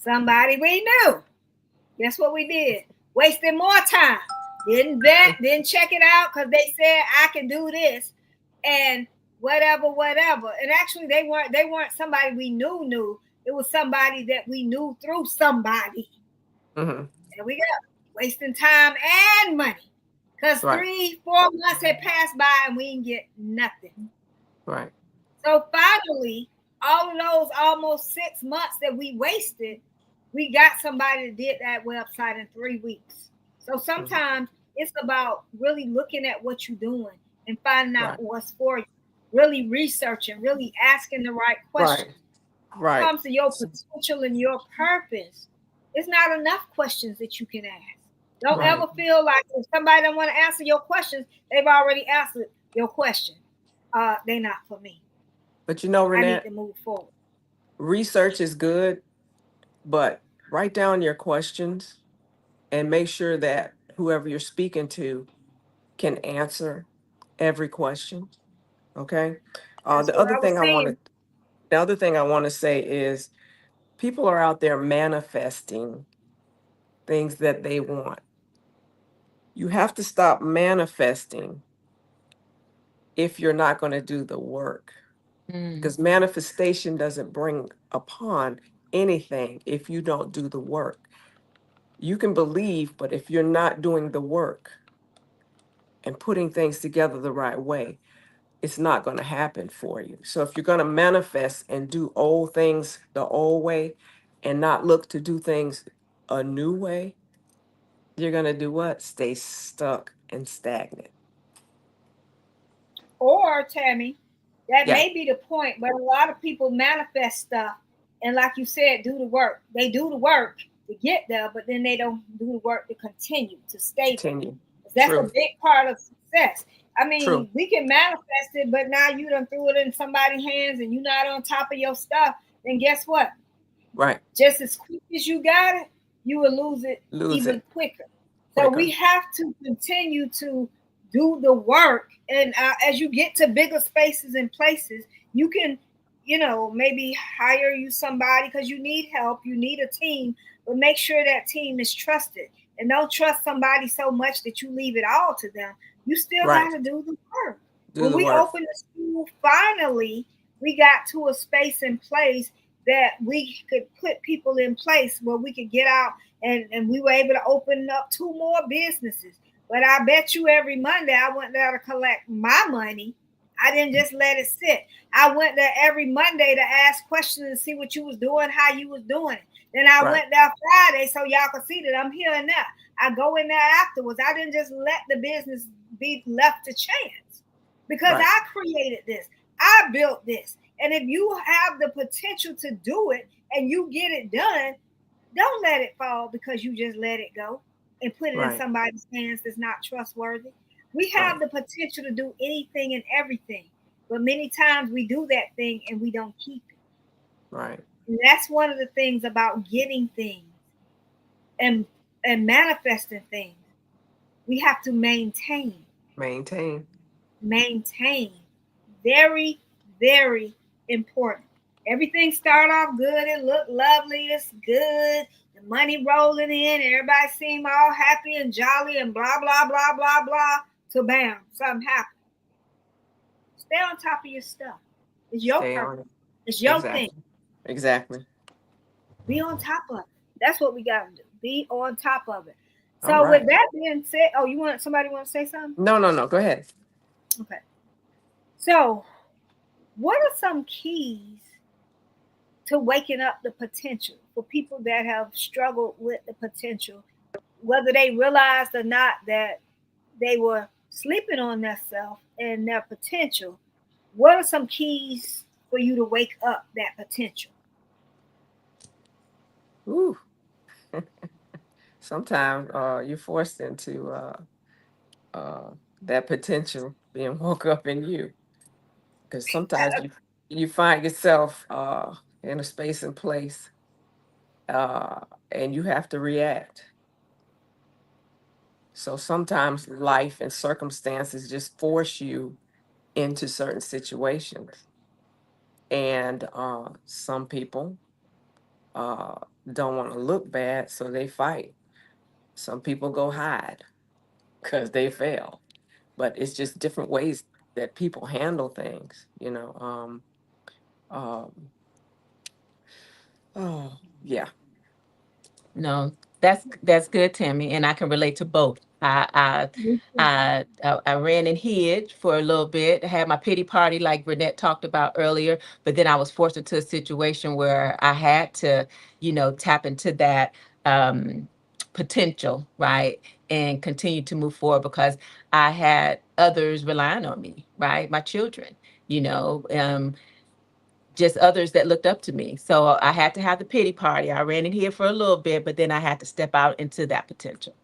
we knew. Guess what we did? Wasted more time. Didn't vet, didn't check it out because they said I can do this and whatever. And actually they weren't somebody we knew. It was somebody that we knew through somebody. Mm-hmm. And we got wasting time and money. Because Right. 3, 4 months had passed by and we didn't get nothing. Right. So finally, all of those almost 6 months that we wasted, we got somebody that did that website in 3 weeks. So Mm-hmm. sometimes it's about really looking at what you're doing and finding out Right. what's for you, really researching, really asking the right Right. questions. When it Right. comes to your potential and your purpose, it's not enough questions that you can ask. Don't Right. ever feel like if somebody don't want to answer your questions, they've already answered your question. They're not for me. But you know, I need Renette, to move forward. research is good, but write down your questions and make sure that whoever you're speaking to can answer every question. Okay. That's The what other I was thing I want to saying. the other thing I want to say is people are out there manifesting things that they want. You have to stop manifesting if you're not going to do the work, Mm, because manifestation doesn't bring upon anything if you don't do the work. You can believe, but if you're not doing the work and putting things together the right way, it's not going to happen for you. So if you're going to manifest and do old things the old way and not look to do things a new way, you're going to do what? Stay stuck and stagnant. Or Tammy, that Yeah. may be the point, but a lot of people manifest stuff and like you said, do the work. They do the work to get there, but then they don't do the work to continue, to stay there. Continue. That's a True. big part of success. I True. mean, we can manifest it, but now you done threw it in somebody's hands and you're not on top of your stuff. Then guess what? Right. Just as quick as you got it, you will lose it Lose even it quicker. So we quicker. have to continue to do the work. And as you get to bigger spaces and places, you can, maybe hire you somebody because you need help, you need a team, but make sure that team is trusted. And don't trust somebody so much that you leave it all to them. You still got Right. to do the work. Do When the we work. opened the school, finally, we got to a space and place that we could put people in place where we could get out, and we were able to open up two more businesses. But I bet you every Monday I went there to collect my money. I didn't just let it sit. I went there every Monday to ask questions and see what you was doing, how you was doing it. Then I Right. went there Friday so y'all could see that I'm here and there. I go in there afterwards. I didn't just let the business be left to chance because Right. I created this. I built this. And if you have the potential to do it and you get it done, don't let it fall because you just let it go and put it in Right. somebody's hands that's not trustworthy. We have Right. the potential to do anything and everything, but many times we do that thing and we don't keep it. Right. And that's one of the things about getting things and manifesting things. We have to Maintain. maintain. Very, very important. Everything start off good. It look lovely. It's good. The money rolling in. Everybody seem all happy and jolly and blah blah blah blah blah. So bam, something happened. Stay on top of your stuff. It's your Stay on purpose. it. It's your thing. Exactly. Exactly. Be on top of it. That's what we gotta do. Be on top of it. All So with right. that being said, oh, somebody want to say something? No, no, no. Go ahead. Okay. So, what are some keys to waking up the potential for people that have struggled with the potential, whether they realized or not that they were sleeping on themselves and their potential? What are some keys for you to wake up that potential? Ooh. Sometimes you're forced into uh, that potential being woke up in you. Because sometimes you find yourself in a space and place, uh, and you have to react. So sometimes life and circumstances just force you into certain situations, and some people uh, don't want to look bad, so they fight. Some people go hide because they fail. But it's just different ways that people handle things, you know. Um, oh yeah. No, that's good, Tammy, and I can relate to both. I ran and hid for a little bit. I had my pity party, like Renette talked about earlier, but then I was forced into a situation where I had to, tap into that potential, right, and continue to move forward because I had others relying on me, right, my children, just others that looked up to me. So I had to have the pity party. I ran in here for a little bit, but then I had to step out into that potential.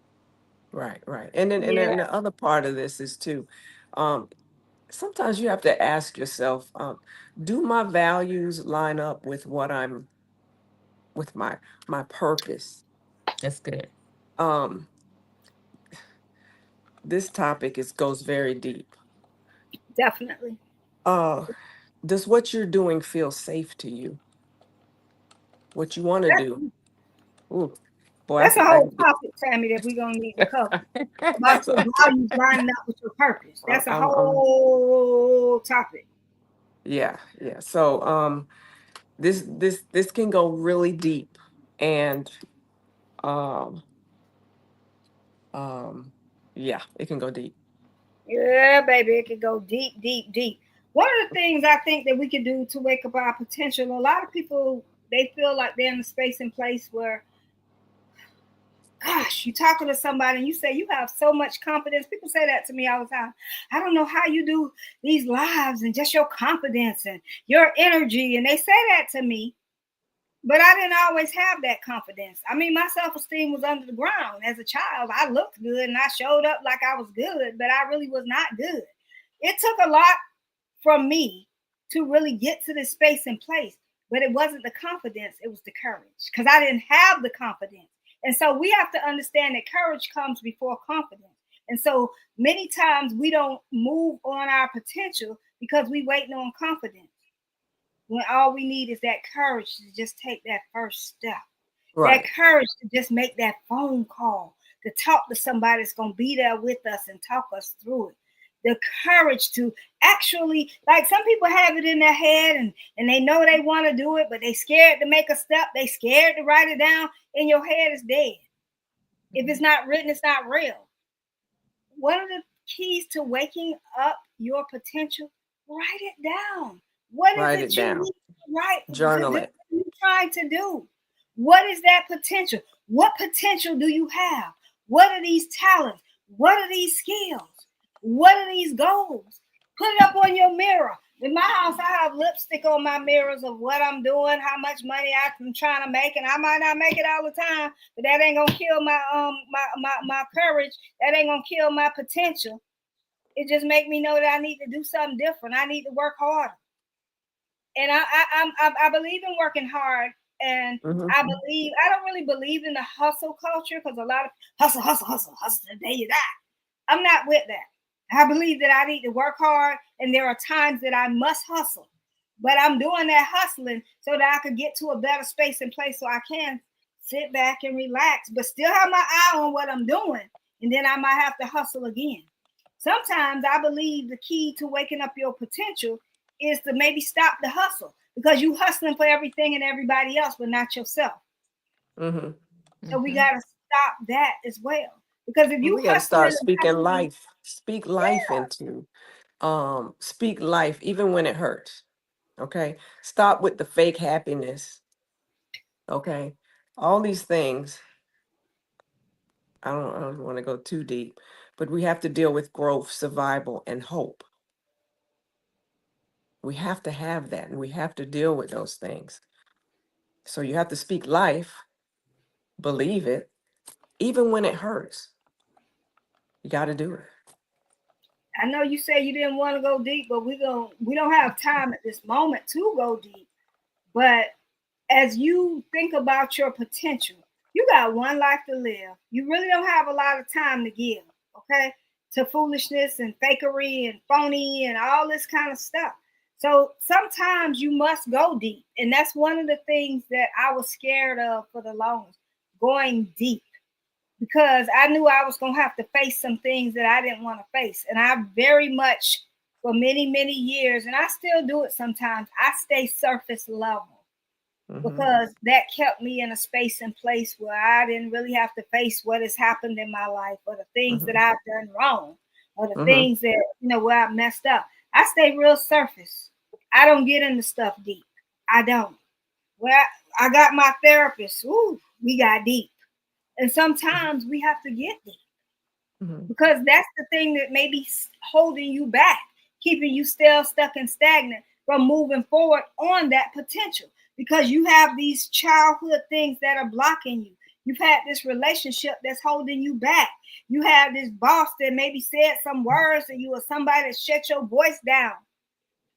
Right, right. And then Yeah, the other part of this is too, um, sometimes you have to ask yourself, do my values line up with what I'm with my purpose? That's good. Um, this topic is goes very deep. definitely. Uh, does what you're doing feel safe to you? What you want to do? That's, Ooh, boy, that's a I whole can get. topic, Tammy, that we're gonna need to cover about So, your values lining up with your purpose. That's a I'm whole topic. yeah, yeah. So, this can go really deep, and um, um, yeah, it can go deep. Yeah, baby, it could go deep, deep, deep. One of the things I think that we can do to wake up our potential, a lot of people they feel like they're in a space and place where, gosh, you're talking to somebody and you say you have so much confidence. People say that to me all the time. I don't know how you do these lives and just your confidence and your energy. And they say that to me, but I didn't always have that confidence. I mean, my self esteem was under the ground as a child. I looked good and I showed up like I was good, but I really was not good. It took a lot from me to really get to this space and place, but it wasn't the confidence, it was the courage, because I didn't have the confidence. And so we have to understand that courage comes before confidence. And so many times we don't move on our potential because we waiting on confidence, when all we need is that courage to just take that first step, that Right. courage to just make that phone call, to talk to somebody that's going to be there with us and talk us through it. The courage to actually, like some people have it in their head and they know they want to do it, but they scared to make a step. They scared to write it down. In your head, is dead. If it's not written, it's not real. One of the keys to waking up your potential, write it down. What is Write it it you down. need to write? Journal What it. are you trying to do? What is that potential? What potential do you have? What are these talents? What are these skills? What are these goals? Put it up on your mirror. In my house, I have lipstick on my mirrors of what I'm doing, how much money I'm trying to make, and I might not make it all the time, but that ain't gonna kill my courage. That ain't gonna kill my potential. It just make me know that I need to do something different. I need to work harder. And I believe in working hard, and Mm-hmm. I don't really believe in the hustle culture, because a lot of hustle the day you die. I'm not with that. I believe that I need to work hard, and there are times that I must hustle, but I'm doing that hustling so that I could get to a better space and place so I can sit back and relax, but still have my eye on what I'm doing, and then I might have to hustle again. Sometimes I believe the key to waking up your potential is to maybe stop the hustle, because you hustling for everything and everybody else, but not yourself. Mm-hmm. So we Mhm. got to stop that as well. Because if you We got to hustling start and speaking hustling, life. Speak life into. Speak life even when it hurts. Okay. Stop with the fake happiness. Okay. All these things. I don't want to go too deep, but we have to deal with growth, survival, and hope. We have to have that, and we have to deal with those things. So you have to speak life, believe it, even when it hurts. You got to do it. I know you say you didn't want to go deep, but we don't have time at this moment to go deep. But as you think about your potential, you got one life to live. You really don't have a lot of time to give, okay? To foolishness and fakery and phony and all this kind of stuff. So sometimes you must go deep. And that's one of the things that I was scared of for the longest, going deep, because I knew I was going to have to face some things that I didn't want to face. And I very much, for many, many years, and I still do it sometimes, I stay surface level, Mm-hmm. because that kept me in a space and place where I didn't really have to face what has happened in my life, or the things that Mm-hmm. I've done wrong, or the Mm-hmm. things that, where I messed up. I stay real surface. I don't get into stuff deep. I don't. Well, I got my therapist. Ooh, we got deep. And sometimes we have to get deep, Mm-hmm. because that's the thing that may be holding you back, keeping you still stuck and stagnant from moving forward on that potential, because you have these childhood things that are blocking you. You've had this relationship that's holding you back. You have this boss that maybe said some words to you, or somebody that shut your voice down.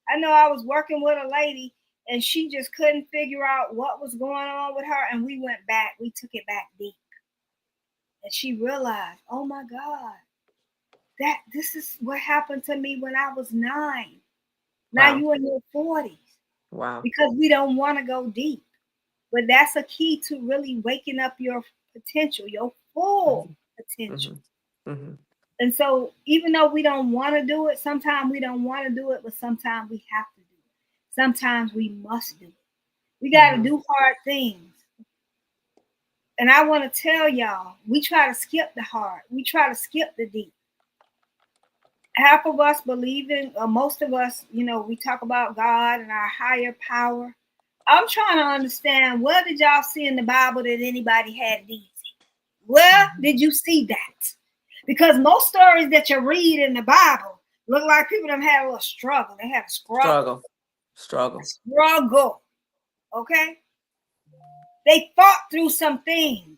I know I was working with a lady, and she just couldn't figure out what was going on with her, and we went back. We took it back deep, and she realized, oh my God, that this is what happened to me when I was 9. Now Wow. you in your 40s, Wow. because we don't want to go deep. But that's a key to really waking up your potential, your full Mm-hmm. potential. Mm-hmm. Mm-hmm. And so even though we don't want to do it, sometimes we don't want to do it, but sometimes we have to do it. Sometimes we must do it. We got to Mm-hmm. do hard things. And I want to tell y'all, we try to skip the hard. We try to skip the deep. Half of us believe in, or most of us, we talk about God and our higher power. I'm trying to understand, what did y'all see in the Bible that anybody had it easy? Where did you see that? Because most stories that you read in the Bible look like people that had a little struggle. They had a struggle. Struggle. Struggle. Struggle. Okay? They fought through some things.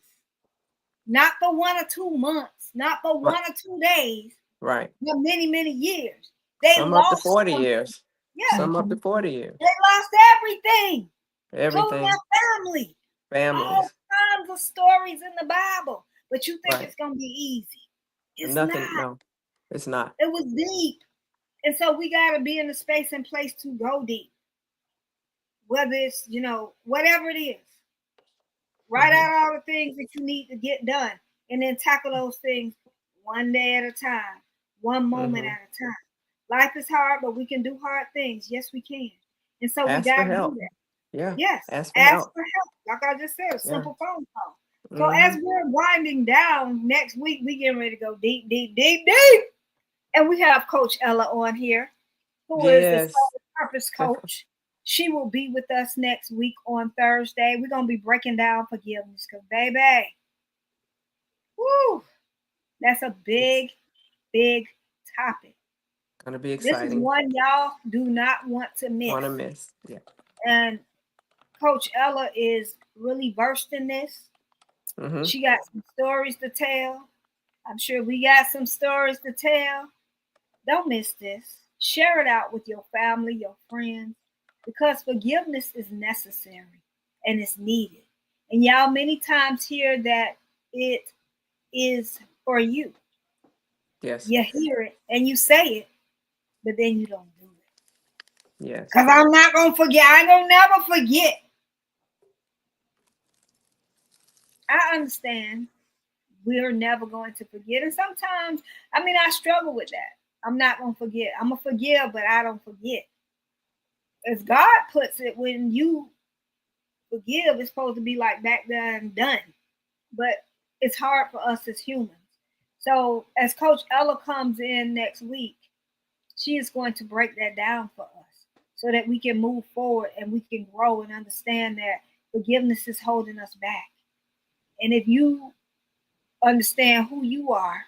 Not for 1 or 2 months, not for Right. 1 or 2 days, Right. but many, many years. They Some up to lost 40 something. years. Yeah, Some up to Mhm. 40 years. they lost everything, including Everything. their family. All Families. kinds of stories in the Bible. But you think Right. it's going to be easy. It's Nothing. not. No, it's not. It was deep. And so we got to be in the space and place to go deep. Whether it's, whatever it is, write Hmm. out all the things that you need to get done and then tackle those things one day at a time, one moment Hmm. at a time. Life is hard, but we can do hard things. Yes, we can. And so we Ask for got to do help. that. Yeah. Yes, Ask for ask help. for help. Like I just said, a Yeah. simple phone call. So as Hmm. we're winding down next week, we getting ready to go deep, deep, deep, deep. And we have Coach Ella on here, who is the Yes. Soul Purpose Coach. She will be with us next week on Thursday. We're gonna be breaking down forgiveness, because baby, whoo, that's a It's big, big topic. gonna be This is exciting. one y'all do not want to miss. Want to miss? Yeah. And Coach Ella is really versed in this. Hmm. She got some stories to tell. I'm sure we got some stories to tell. Don't miss this. Share it out with your family, your friends, because forgiveness is necessary and it's needed. And y'all many times hear that it is for you. Yes. You hear it and you say it, but then you don't do it. Yes. Because I'm not going to forget. I ain't going to never forget. I understand we're never going to forget. And sometimes, I struggle with that. I'm not going to forget. I'm going to forgive, but I don't forget. As God puts it, when you forgive, it's supposed to be like back there and done. But it's hard for us as humans. So as Coach Ella comes in next week, she is going to break that down for us so that we can move forward and we can grow and understand that forgiveness is holding us back. And if you understand who you are,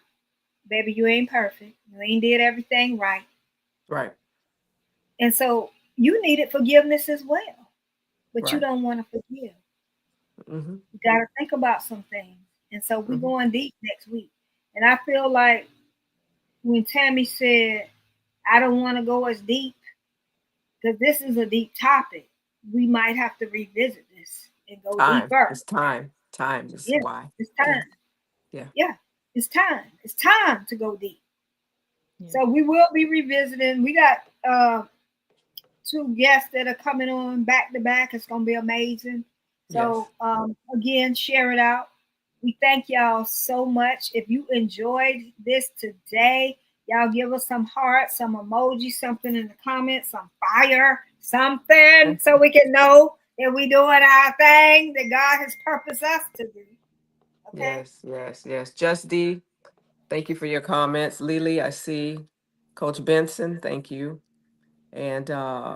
baby, you ain't perfect. You ain't did everything right. Right. And so you needed forgiveness as well, but you Right. don't want to forgive. Hmm. You got to think about some things. And so we're Hmm. going deep next week. And I feel like when Tammy said, I don't want to go as deep, because this is a deep topic, we might have to revisit this and go Time. deeper. It's time. Time is Yeah, why. it's Yeah. time. Yeah. Yeah, it's time. It's time to go deep. Yeah. So we will be revisiting. We got two guests that are coming on back to back. It's gonna be amazing. Yes. So again, share it out. We thank y'all so much. If you enjoyed this today, y'all give us some hearts, some emoji, something in the comments, some fire, something, so we can know that we doing our thing that God has purposed us to do. Okay? Yes. Yes. Yes. Just D. Thank you for your comments. Lily, I see. Coach Benson, thank you. And I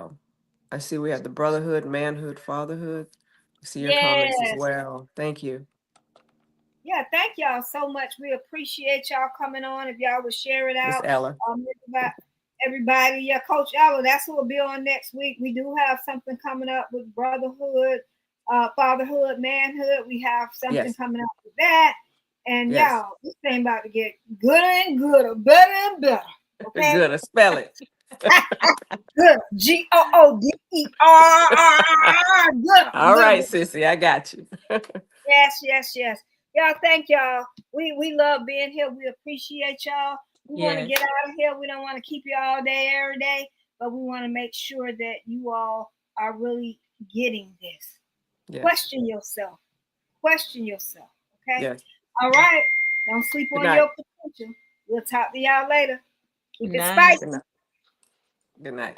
see we have the brotherhood, manhood, fatherhood. I see your comments as Yes. well. Thank you. Yeah, thank y'all so much. We appreciate y'all coming on. If y'all would share it Miss out, Ella. everybody. Yeah, Coach Allo, that's who will be on next week. We do have something coming up with brotherhood, fatherhood, manhood. We have something Yes. coming up with that. And Yes. y'all, this thing about to get gooder and gooder, better and better. Okay? Good. Spell it. Good. Gooder. Gooder. All Gooder. right, sissy. I got you. Yes, yes, yes. Y'all, thank y'all. We love being here. We appreciate y'all. We want to Yes. get out of here. We don't want to keep you all day every day, but we want to make sure that you all are really getting this. Yes. Question yourself. Question yourself. Okay? Yes. All right. Don't sleep Good on night. your potential. We'll talk to y'all later. Keep it Nice. Good spicy. night. Good night.